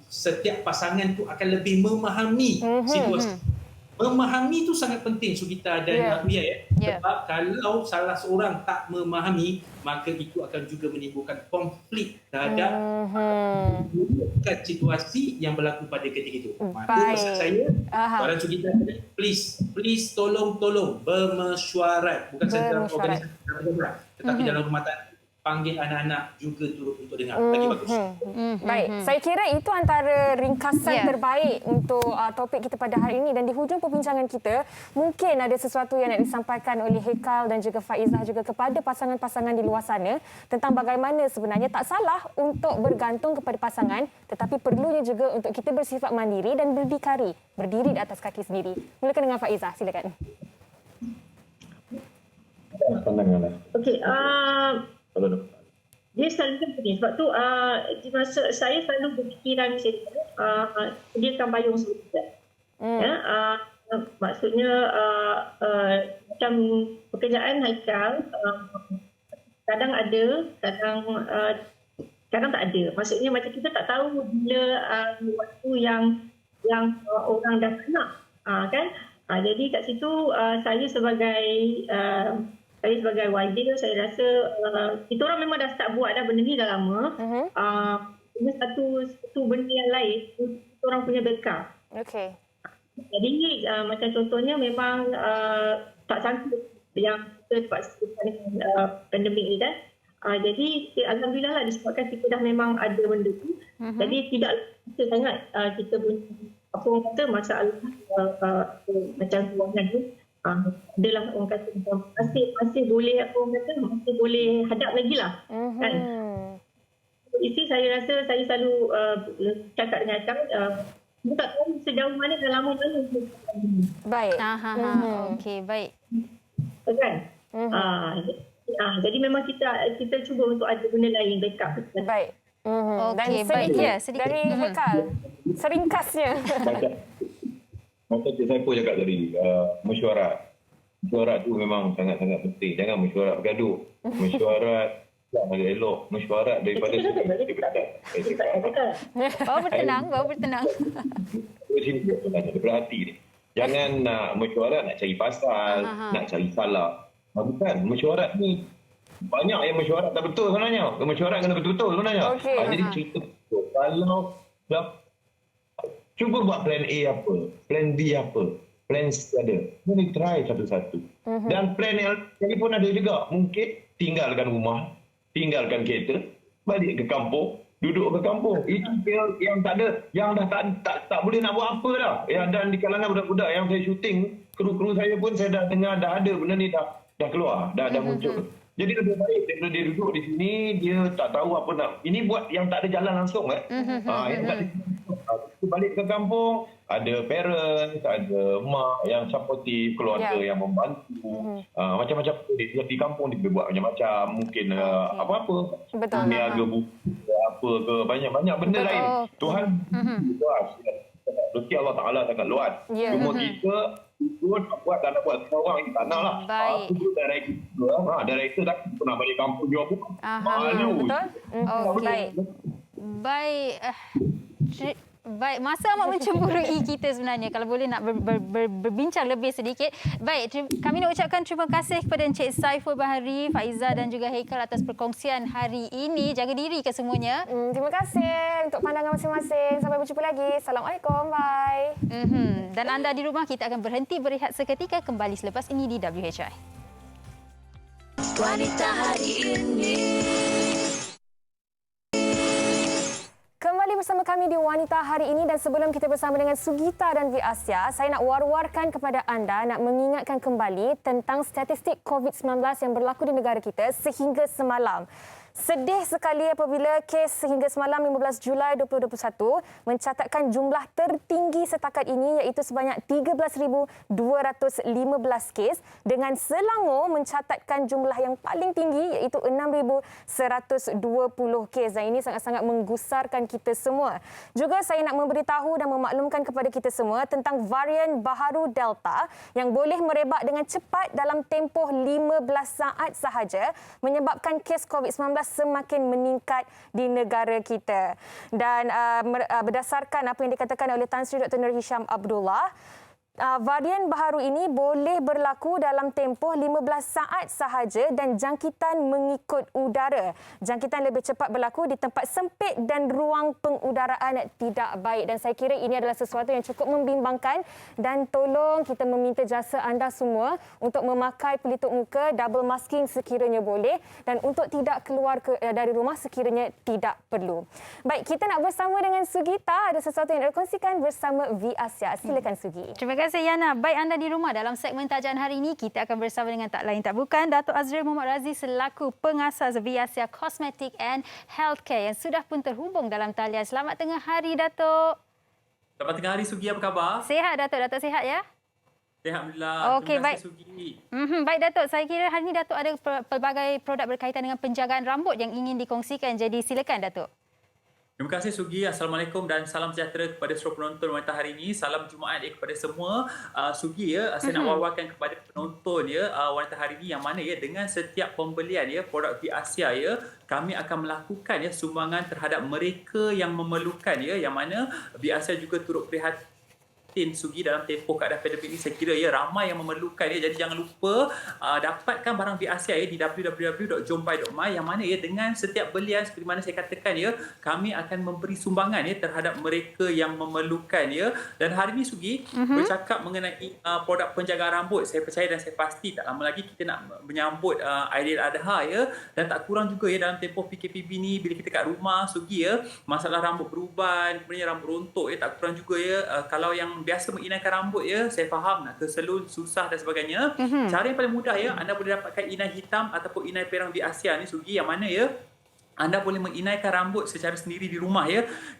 setiap pasangan itu akan lebih memahami situasi. Memahami itu sangat penting, Sugita dan Uya. Sebab kalau salah seorang tak memahami, maka itu akan juga menimbulkan konflik terhadap situasi yang berlaku pada ketika itu. Maka pesan saya, orang Sugita, please tolong bermesyuarat. Bukan saja dalam organisasi, tetapi dalam rumah tangga. panggil anak-anak juga turut untuk dengar. Lagi bagus. Baik, saya kira itu antara ringkasan terbaik untuk topik kita pada hari ini, dan di hujung perbincangan kita mungkin ada sesuatu yang nak disampaikan oleh Haikal dan juga Faizah juga kepada pasangan-pasangan di luar sana tentang bagaimana sebenarnya tak salah untuk bergantung kepada pasangan, tetapi perlunya juga untuk kita bersifat mandiri dan berdikari, berdiri di atas kaki sendiri. Mulakan dengan Faizah, silakan. Okey, dia selalu begini. Sebab tu di masa saya selalu berfikiran macam ni, dia akan payung sebetulnya. Maksudnya macam pekerjaan Haikal kadang ada, kadang tak ada. Maksudnya macam kita tak tahu bila waktu yang orang dah kena, kan? Jadi kat situ saya sebagai wider, saya rasa kita orang memang dah start buat dah benda ni dah lama. Ini satu benda yang lain, kita orang punya backup. Okey. Jadi macam contohnya memang tak sanggup yang kita terpaksa dengan pandemik ni kan. Jadi alhamdulillah lah disebabkan kita dah memang ada benda tu. Jadi tidak kita sangat kita punya apa orang kata masalah macam kewangan tu. Adalah orang kata masih boleh apa orang kata masih boleh hadap lagi lah. Kan? Isteri saya rasa saya selalu cakap dengan Akang, saya tak tahu sejauh mana dah lama mana. Baik. Okey, baik. Kan? Jadi memang kita cuba untuk ada benda lain backup. Baik. Dan Okey, baik. Ya, sedikit. dari Haikal, seringkasnya. Macam Cik Saiful cakap tadi, mesyuarat. Mesyuarat tu memang sangat-sangat penting. Jangan mesyuarat bergaduh. Mesyuarat yang agak elok. Mesyuarat daripada Baru bertenang. Sini daripada hati ni. Jangan nak mesyuarat nak cari pasal, nak cari salah. Bukan, mesyuarat ni banyak yang mesyuarat tak betul sebenarnya. Mesyuarat kena betul-betul sebenarnya. Jadi cerita betul. Kalau cuba buat plan A apa, plan B apa, plan C ada. Mari try satu-satu. Dan plan yang pun ada juga. Mungkin tinggalkan rumah, tinggalkan kereta, balik ke kampung, duduk ke kampung. Itu yang tak ada, yang dah tak boleh nak buat apa dah. Dan di kalangan budak-budak yang saya syuting, kru-kru saya pun saya dah dengar dah ada benda ni dah keluar, dah muncul. Jadi lebih baik daripada dia duduk di sini, dia tak tahu apa nak. Ini buat yang tak ada jalan langsung yang tak ada. Balik ke kampung, ada parents, ada mak yang supportive, keluarga yang membantu. Macam-macam di kampung dia buat macam-macam, mungkin apa-apa. Niaga buku, apa ke, banyak-banyak benda lain. Tuhan luas. Rezeki Allah Ta'ala sangat luas. Cuma kita buat tak nak buat orang kita tak nak lah. Itu director dah pernah balik kampung jual buku. Malu. Betul? Baik, masa amat mencemburui kita sebenarnya. Kalau boleh nak berbincang lebih sedikit. Baik, kami nak ucapkan terima kasih kepada Encik Saiful Bahari, Faizah dan juga Haikal atas perkongsian hari ini. Jaga diri ke semuanya. Terima kasih untuk pandangan masing-masing. Sampai berjumpa lagi. Assalamualaikum. Bye. Dan anda di rumah, kita akan berhenti berehat seketika, kembali selepas ini di WHI. Wanita hari ini. Kembali bersama kami di Wanita Hari Ini, dan sebelum kita bersama dengan Sugita dan V. Asya, saya nak war-warkan kepada anda, nak mengingatkan kembali tentang statistik COVID-19 yang berlaku di negara kita sehingga semalam. Sedih sekali apabila kes sehingga semalam 15 Julai 2021 mencatatkan jumlah tertinggi setakat ini, iaitu sebanyak 13,215 kes, dengan Selangor mencatatkan jumlah yang paling tinggi iaitu 6,120 kes, dan ini sangat-sangat menggusarkan kita semua. Juga saya nak memberitahu dan memaklumkan kepada kita semua tentang varian baharu Delta yang boleh merebak dengan cepat dalam tempoh 15 saat sahaja, menyebabkan kes COVID-19 semakin meningkat di negara kita. Dan berdasarkan apa yang dikatakan oleh Tan Sri Dr. Nur Hisham Abdullah, Varian baharu ini boleh berlaku dalam tempoh 15 saat sahaja dan jangkitan mengikut udara. Jangkitan lebih cepat berlaku di tempat sempit dan ruang pengudaraan tidak baik. Dan saya kira ini adalah sesuatu yang cukup membimbangkan dan tolong kita meminta jasa anda semua untuk memakai pelitup muka, double masking sekiranya boleh dan untuk tidak keluar dari rumah sekiranya tidak perlu. Baik, kita nak bersama dengan Sugita. Ada sesuatu yang nak kongsikan bersama V Asia. Silakan Sugi. Terima kasih Yana. Baik anda di rumah, dalam segmen tajaan hari ini kita akan bersama dengan tak lain tak bukan Datuk Azril Muhammad Razi selaku pengasas Viasia Cosmetic and Healthcare yang sudah pun terhubung dalam talian. Selamat tengah hari Datuk. Selamat tengah hari Sugi, apa khabar? Sihat Datuk, Datuk sihat ya? Sihat Alhamdulillah. Okey, Terima baik. kasih Sugi. Baik Datuk, saya kira hari ini Datuk ada pelbagai produk berkaitan dengan penjagaan rambut yang ingin dikongsikan. Jadi silakan Datuk. Terima kasih Sugi. Assalamualaikum dan salam sejahtera kepada seluruh penonton wanita hari ini. Salam Jumaat kepada semua. Sugi saya nak wawarkan kepada penonton wanita hari ini yang mana dengan setiap pembelian produk Viasia kami akan melakukan sumbangan terhadap mereka yang memerlukan yang mana Viasia juga turut prihatin Sugi dalam tempoh keadaan pandemik ini. Saya kira ramai yang memerlukan jadi jangan lupa dapatkan barang Viasia di www.jombai.my yang mana dengan setiap belian seperti mana saya katakan kami akan memberi sumbangan terhadap mereka yang memerlukan dan hari ini Sugi bercakap mengenai produk penjagaan rambut. Saya percaya dan saya pasti tak lama lagi kita nak menyambut Aidiladha dan tak kurang juga dalam tempoh PKPB ni bila kita kat rumah Sugi masalah rambut beruban, kemudian rambut rontok tak kurang juga kalau yang biasa menginaikan rambut saya faham nak ke salon susah dan sebagainya. Cara yang paling mudah anda boleh dapatkan inai hitam ataupun inai perang Viasia ni Sugi yang mana anda boleh menginaikan rambut secara sendiri di rumah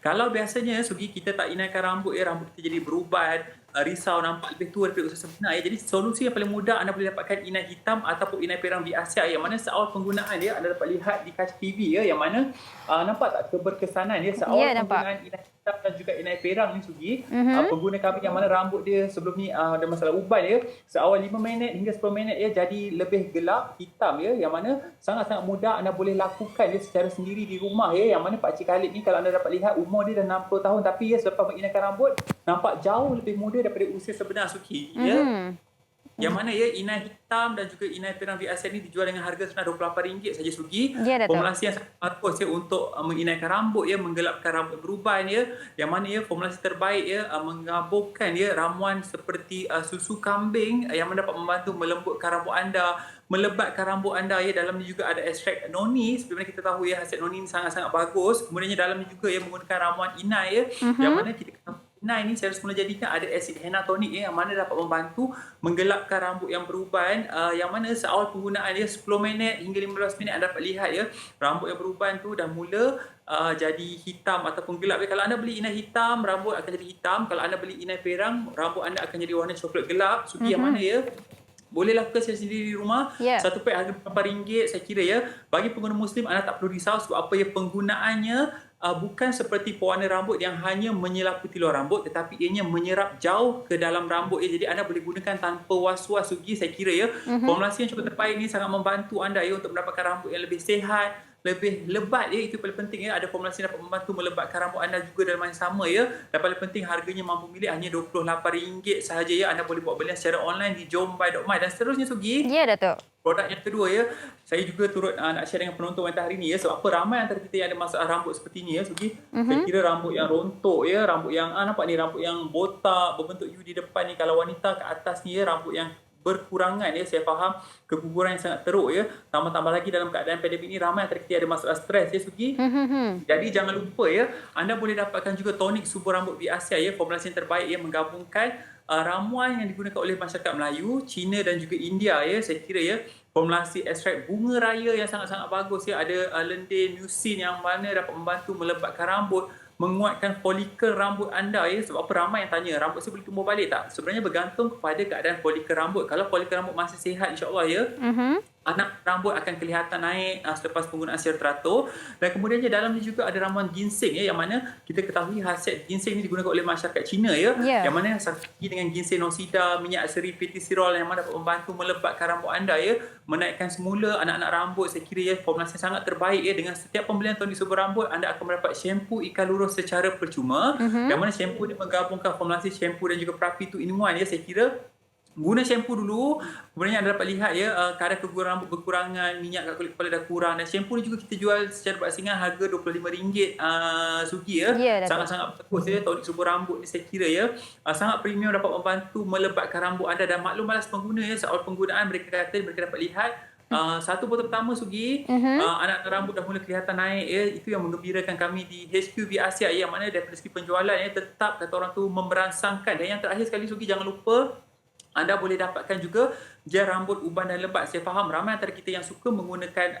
Kalau biasanya Sugi kita tak inaikan rambut rambut kita jadi beruban, risau, nampak lebih tua daripada usia sebenar jadi solusi yang paling mudah anda boleh dapatkan inai hitam ataupun inai perang Viasia yang mana seawal penggunaan anda dapat lihat di kaca TV yang mana nampak tak keberkesanan seawal penggunaan inai hitam dan juga inai perang ni Sugi. Pengguna kami yang mana rambut dia sebelum ni ada masalah uban seawal 5 minit hingga 10 minit jadi lebih gelap hitam yang mana sangat-sangat mudah anda boleh lakukan secara sendiri di rumah yang mana Pak Cik Khalid ni kalau anda dapat lihat umur dia dah 60 tahun tapi selepas menginaikan rambut nampak jauh lebih muda daripada usia sebenar Suki yang mana inai hitam dan juga inai perang Viasia ni dijual dengan harga sebenarnya RM28 saja Sugi. Formulasi yang sangat bagus untuk menginaikan rambut menggelapkan rambut beruban yang mana formulasi terbaik menggabungkan ramuan seperti susu kambing yang dapat membantu melembutkan rambut anda, melebatkan rambut anda dalam ni juga ada ekstrak noni. Seperti mana kita tahu hasil noni ni sangat-sangat bagus. Kemudian dalam ni juga menggunakan ramuan inai yang mana kita inai ni secara semula jadikan ada asid henna tonik yang mana dapat membantu menggelapkan rambut yang beruban yang mana seawal penggunaan 10 minit hingga 15 minit anda dapat lihat rambut yang beruban tu dah mula jadi hitam ataupun gelap. Kalau anda beli inai hitam rambut akan jadi hitam, kalau anda beli inai perang rambut anda akan jadi warna coklat gelap. Sugi yang mana boleh lakukan secara sendiri di rumah. Satu pack harga RM4 saya kira bagi pengguna muslim anda tak perlu risau sebab apa penggunaannya bukan seperti pewarna rambut yang hanya menyelaputi luar rambut tetapi ianya menyerap jauh ke dalam rambut jadi anda boleh gunakan tanpa was-was Sugi. Saya kira formulasi yang cukup terbaik ni sangat membantu anda untuk mendapatkan rambut yang lebih sihat, lebih lebat itu paling penting ada formulasi yang dapat membantu melebatkan rambut anda juga dalam masa sama dan paling penting harganya mampu milik hanya RM28 sahaja anda boleh buat belian secara online di jombai.my dan seterusnya Sugi. Ya Datuk. Produk yang kedua saya juga turut nak share dengan penonton wanita hari ini sebab apa ramai antara kita yang ada masalah rambut seperti ni Sugi. Saya kira rambut yang rontok rambut yang nampak ni rambut yang botak berbentuk U di depan ni, kalau wanita ke atas ni rambut yang berkurangan saya faham keguguran yang sangat teruk tambah-tambah lagi dalam keadaan pandemik ni ramai antara kita ada masalah stres Sugi. Jadi jangan lupa anda boleh dapatkan juga tonik subur rambut Viasia formulasi yang terbaik menggabungkan ramuan yang digunakan oleh masyarakat Melayu, Cina dan juga India saya kira formulasi ekstrak bunga raya yang sangat-sangat bagus ada lendir musin yang mana dapat membantu melebatkan rambut, menguatkan folikel rambut anda sebab apa ramai yang tanya rambut saya boleh tumbuh balik tak? Sebenarnya bergantung kepada keadaan folikel rambut. Kalau folikel rambut masih sihat insya-Allah anak rambut akan kelihatan naik selepas penggunaan secara teratur. Dan kemudiannya dalam ni juga ada ramuan ginseng yang mana kita ketahui khasiat ginseng ni digunakan oleh masyarakat Cina yang mana satu lagi dengan ginseng nosida, minyak seri pitiserol yang mana dapat membantu melebatkan rambut anda menaikkan semula anak-anak rambut. Saya kira formulasi sangat terbaik dengan setiap pembelian tonik subur rambut anda akan mendapat shampoo ikan lurus secara percuma yang mana shampoo ni menggabungkan formulasi shampoo dan juga perapi 2-in-1 saya kira. Guna shampoo dulu, kemudian anda dapat lihat kadar keguguran rambut berkurangan, minyak kat kulit kepala dah kurang, dan shampoo ni juga kita jual secara berasingan harga RM25 Sugi sangat-sangat bagus tonik subur rambut ni saya kira sangat premium, dapat membantu melebatkan rambut anda. Dan maklum malas pengguna soal penggunaan mereka kata mereka dapat lihat satu botol pertama Sugi anak rambut dah mula kelihatan naik itu yang menggembirakan kami di HQ Asia yang mana dari segi penjualan tetap kata orang tu memberansangkan. Dan yang terakhir sekali Sugi, jangan lupa anda boleh dapatkan juga gel rambut uban dan lebat. Saya faham ramai antara kita yang suka menggunakan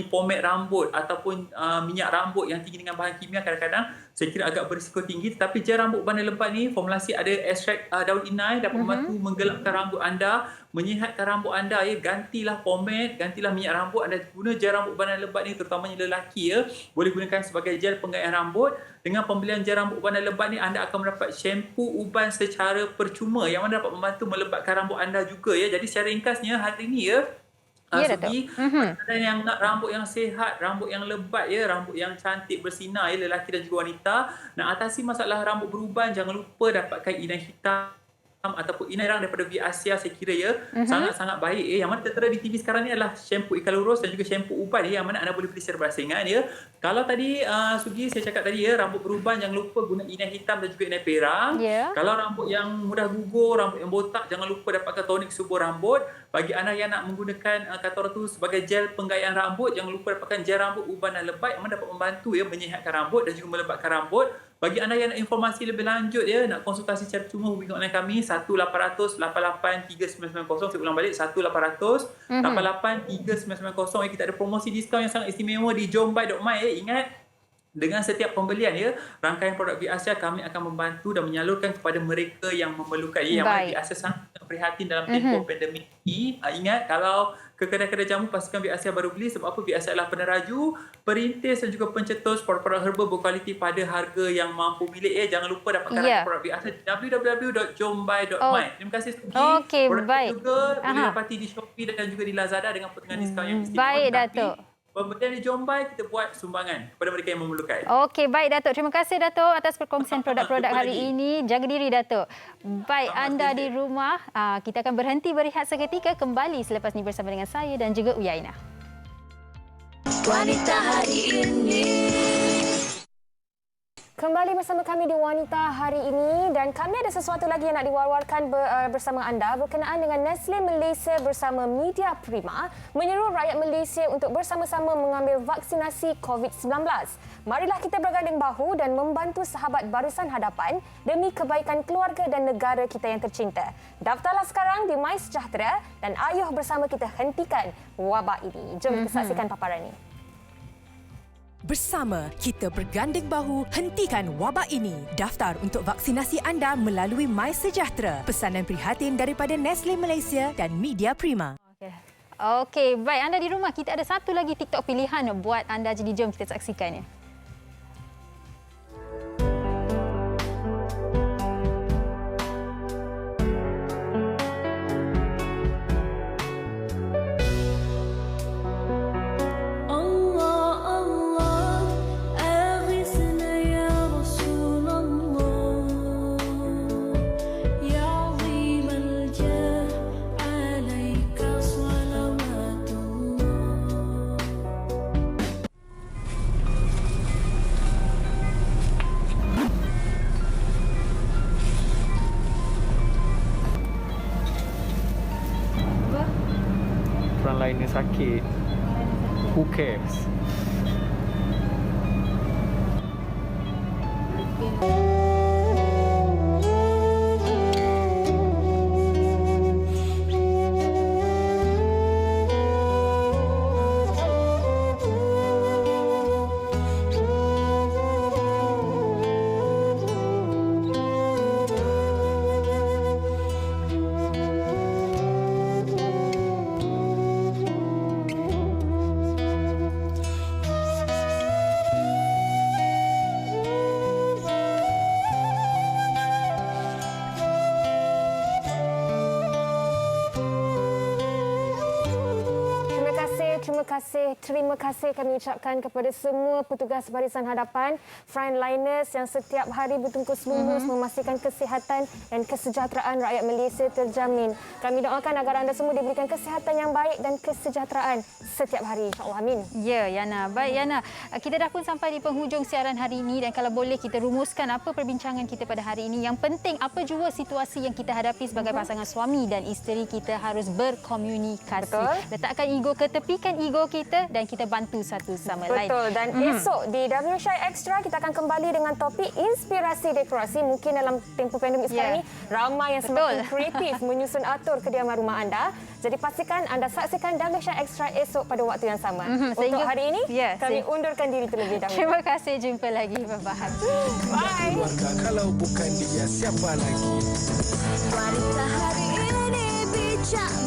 pomade rambut ataupun minyak rambut yang tinggi dengan bahan kimia, kadang-kadang saya kira agak berisiko tinggi. Tetapi gel rambut uban dan lebat ni formulasi ada ekstrak daun inai, dapat membantu menggelapkan rambut anda, menyihatkan rambut anda. Gantilah pomade, gantilah minyak rambut, anda guna gel rambut uban dan lebat ni, terutamanya lelaki boleh gunakan sebagai gel penggayaan rambut. Dengan pembelian gel rambut uban dan lebat ni, anda akan mendapat shampoo uban secara percuma yang mana dapat membantu melebatkan rambut anda juga Jadi secara ringkasnya hari ni Sugi, ada yang nak rambut yang sihat, rambut yang lebat rambut yang cantik bersinar lelaki dan juga wanita. Nak atasi masalah rambut beruban, jangan lupa dapatkan inai hitam ataupun inai rang daripada Asia. Saya kira sangat-sangat baik. Yang mana tertera di TV sekarang ni adalah shampoo ikan lurus dan juga shampoo uban yang mana anda boleh beli secara berasingan Kalau tadi Sugi saya cakap tadi rambut beruban jangan lupa guna inai hitam dan juga inai perang. Kalau rambut yang mudah gugur, rambut yang botak, jangan lupa dapatkan tonik subur rambut. Bagi anda yang nak menggunakan kata orang tu sebagai gel penggayaan rambut, jangan lupa dapatkan gel rambut uban dan lebat yang mana dapat membantu menyihatkan rambut dan juga melebatkan rambut. Bagi anda yang nak informasi lebih lanjut nak konsultasi secara cuma, hubungi online kami 1-800-88-3990. Saya ulang balik 1-800-88-3990. Kita ada promosi diskaun yang sangat istimewa di jombai.my. Ingat, dengan setiap pembelian rangkaian produk Asia kami akan membantu dan menyalurkan kepada mereka yang memerlukan. Yang mana Asia sangat prihatin dalam tempoh pandemik ini. Ingat, kalau ke kedai-kedai jamu pastikan Asia baru beli. Sebab apa? Asia adalah peneraju, perintis dan juga pencetus produk-produk herbal berkualiti pada harga yang mampu milik. Jangan lupa dapatkan produk Asia di www.jombai.my. Terima kasih Sugi. Produk juga boleh dapati di Shopee dan juga di Lazada dengan potongan diskaun yang istimewa. Baik, Datuk. Pembelian di Jombai kita buat sumbangan kepada mereka yang memerlukan. Okey, baik Datuk. Terima kasih Datuk atas perkongsian produk-produk hari ini. Jaga diri Datuk. Baik, anda di rumah, kita akan berhenti berehat seketika, kembali selepas ini bersama dengan saya dan juga Uyainah. Wanita hari ini. Kembali bersama kami di Wanita hari ini dan kami ada sesuatu lagi yang nak diwar-warkan bersama anda berkenaan dengan Nestle Malaysia bersama Media Prima menyeru rakyat Malaysia untuk bersama-sama mengambil vaksinasi COVID-19. Marilah kita berganding bahu dan membantu sahabat barisan hadapan demi kebaikan keluarga dan negara kita yang tercinta. Daftarlah sekarang di MySejahtera dan ayuh bersama kita hentikan wabak ini. Jom kita saksikan paparan ini. Bersama kita berganding bahu hentikan wabak ini. Daftar untuk vaksinasi anda melalui MySejahtera. Pesanan prihatin daripada Nestle Malaysia dan Media Prima. Okey, baik, anda di rumah, kita ada satu lagi TikTok pilihan buat anda, jadi jom kita saksikannya. Frontliner sakit. Who cares? terima kasih kami ucapkan kepada semua petugas barisan hadapan, frontliners yang setiap hari bertungkus lumus memastikan kesihatan dan kesejahteraan rakyat Malaysia terjamin. Kami doakan agar anda semua diberikan kesihatan yang baik dan kesejahteraan setiap hari, insya-Allah. Amin. Ya, Yana. Baik, Yana. Kita dah pun sampai di penghujung siaran hari ini dan kalau boleh kita rumuskan apa perbincangan kita pada hari ini. Yang penting, apa jua situasi yang kita hadapi sebagai pasangan suami dan isteri, kita harus berkomunikasi. Betul. Letakkan ego, ketepikan ego kita dan kita bantu satu sama lain. Betul. Dan esok di WSHI Extra kita akan kembali dengan topik inspirasi dekorasi. Mungkin dalam tempoh pandemik sekarang ni ramai yang semakin kreatif menyusun atur kediaman rumah anda. Jadi pastikan anda saksikan WSHI Extra esok pada waktu yang sama. Untuk hari ini kami undurkan diri terlebih dahulu. Terima kasih, jumpa lagi. Bye-bye. Bye. Kalau bukan dia siapa lagi? Wanita hari ini bijak